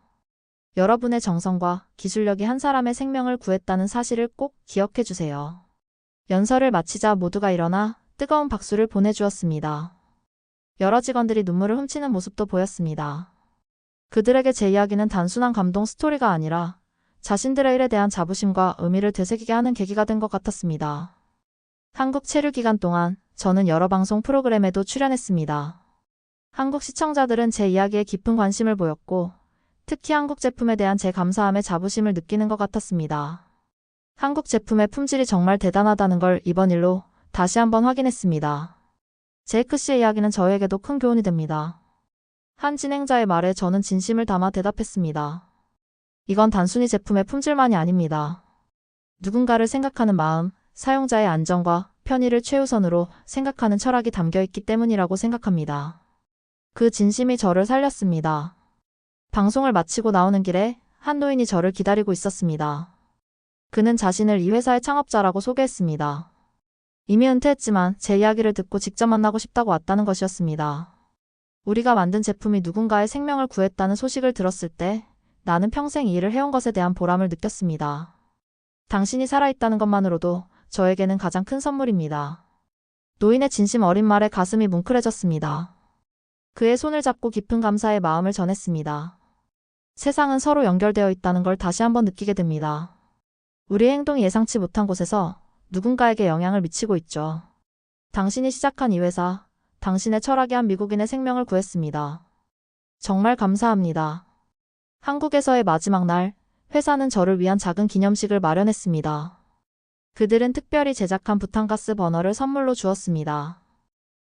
여러분의 정성과 기술력이 한 사람의 생명을 구했다는 사실을 꼭 기억해 주세요. 연설을 마치자 모두가 일어나 뜨거운 박수를 보내주었습니다. 여러 직원들이 눈물을 훔치는 모습도 보였습니다. 그들에게 제 이야기는 단순한 감동 스토리가 아니라 자신들의 일에 대한 자부심과 의미를 되새기게 하는 계기가 된 것 같았습니다. 한국 체류 기간 동안 저는 여러 방송 프로그램에도 출연했습니다. 한국 시청자들은 제 이야기에 깊은 관심을 보였고, 특히 한국 제품에 대한 제 감사함에 자부심을 느끼는 것 같았습니다. 한국 제품의 품질이 정말 대단하다는 걸 이번 일로 다시 한번 확인했습니다. 제이크 씨의 이야기는 저에게도 큰 교훈이 됩니다. 한 진행자의 말에 저는 진심을 담아 대답했습니다. 이건 단순히 제품의 품질만이 아닙니다. 누군가를 생각하는 마음, 사용자의 안전과 편의를 최우선으로 생각하는 철학이 담겨 있기 때문이라고 생각합니다. 그 진심이 저를 살렸습니다. 방송을 마치고 나오는 길에 한 노인이 저를 기다리고 있었습니다. 그는 자신을 이 회사의 창업자라고 소개했습니다. 이미 은퇴했지만 제 이야기를 듣고 직접 만나고 싶다고 왔다는 것이었습니다. 우리가 만든 제품이 누군가의 생명을 구했다는 소식을 들었을 때 나는 평생 이 일을 해온 것에 대한 보람을 느꼈습니다. 당신이 살아있다는 것만으로도 저에게는 가장 큰 선물입니다. 노인의 진심 어린 말에 가슴이 뭉클해졌습니다. 그의 손을 잡고 깊은 감사의 마음을 전했습니다. 세상은 서로 연결되어 있다는 걸 다시 한번 느끼게 됩니다. 우리의 행동이 예상치 못한 곳에서 누군가에게 영향을 미치고 있죠. 당신이 시작한 이 회사, 당신의 철학이 한 미국인의 생명을 구했습니다. 정말 감사합니다. 한국에서의 마지막 날, 회사는 저를 위한 작은 기념식을 마련했습니다. 그들은 특별히 제작한 부탄가스 버너를 선물로 주었습니다.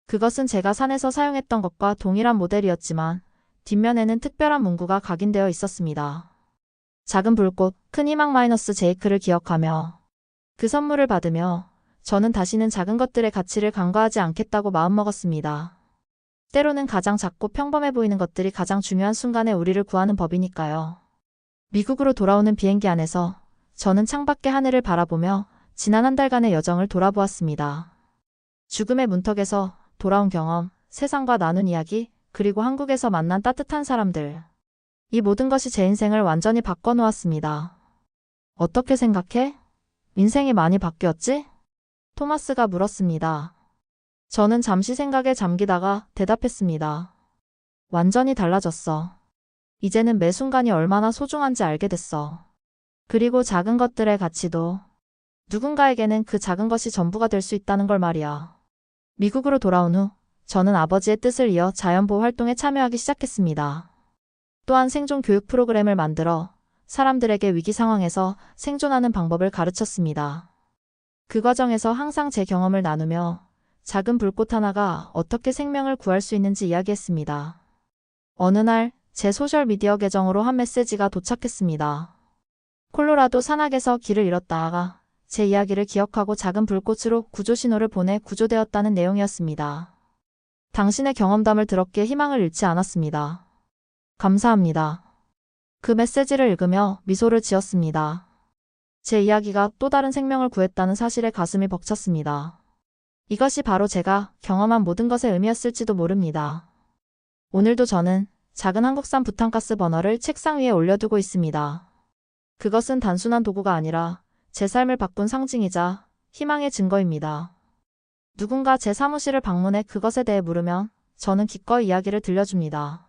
그것은 제가 산에서 사용했던 것과 동일한 모델이었지만 뒷면에는 특별한 문구가 각인되어 있었습니다. 작은 불꽃, 큰 희망 제이크를 기억하며 그 선물을 받으며 저는 다시는 작은 것들의 가치를 간과하지 않겠다고 마음먹었습니다. 때로는 가장 작고 평범해 보이는 것들이 가장 중요한 순간에 우리를 구하는 법이니까요. 미국으로 돌아오는 비행기 안에서 저는 창밖의 하늘을 바라보며 지난 한 달간의 여정을 돌아보았습니다. 죽음의 문턱에서 돌아온 경험, 세상과 나눈 이야기, 그리고 한국에서 만난 따뜻한 사람들. 이 모든 것이 제 인생을 완전히 바꿔놓았습니다. 어떻게 생각해? 인생이 많이 바뀌었지? 토마스가 물었습니다. 저는 잠시 생각에 잠기다가 대답했습니다. 완전히 달라졌어. 이제는 매 순간이 얼마나 소중한지 알게 됐어. 그리고 작은 것들의 가치도 누군가에게는 그 작은 것이 전부가 될 수 있다는 걸 말이야. 미국으로 돌아온 후 저는 아버지의 뜻을 이어 자연보호 활동에 참여하기 시작했습니다. 또한 생존 교육 프로그램을 만들어 사람들에게 위기 상황에서 생존하는 방법을 가르쳤습니다. 그 과정에서 항상 제 경험을 나누며 작은 불꽃 하나가 어떻게 생명을 구할 수 있는지 이야기했습니다. 어느 날 제 소셜미디어 계정으로 한 메시지가 도착했습니다. 콜로라도 산악에서 길을 잃었다가 제 이야기를 기억하고 작은 불꽃으로 구조 신호를 보내 구조되었다는 내용이었습니다. 당신의 경험담을 들었기에 희망을 잃지 않았습니다. 감사합니다. 그 메시지를 읽으며 미소를 지었습니다. 제 이야기가 또 다른 생명을 구했다는 사실에 가슴이 벅찼습니다. 이것이 바로 제가 경험한 모든 것의 의미였을지도 모릅니다. 오늘도 저는 작은 한국산 부탄가스 버너를 책상 위에 올려두고 있습니다. 그것은 단순한 도구가 아니라 제 삶을 바꾼 상징이자 희망의 증거입니다. 누군가 제 사무실을 방문해 그것에 대해 물으면 저는 기꺼이 이야기를 들려줍니다.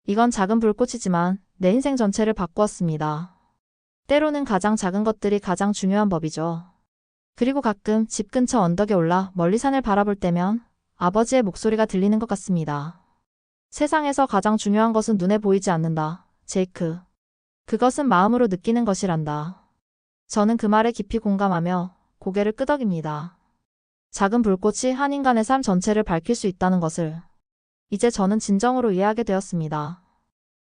이건 작은 불꽃이지만 내 인생 전체를 바꾸었습니다. 때로는 가장 작은 것들이 가장 중요한 법이죠. 그리고 가끔 집 근처 언덕에 올라 멀리 산을 바라볼 때면 아버지의 목소리가 들리는 것 같습니다. 세상에서 가장 중요한 것은 눈에 보이지 않는다, 제이크. 그것은 마음으로 느끼는 것이란다. 저는 그 말에 깊이 공감하며 고개를 끄덕입니다. 작은 불꽃이 한 인간의 삶 전체를 밝힐 수 있다는 것을 이제 저는 진정으로 이해하게 되었습니다.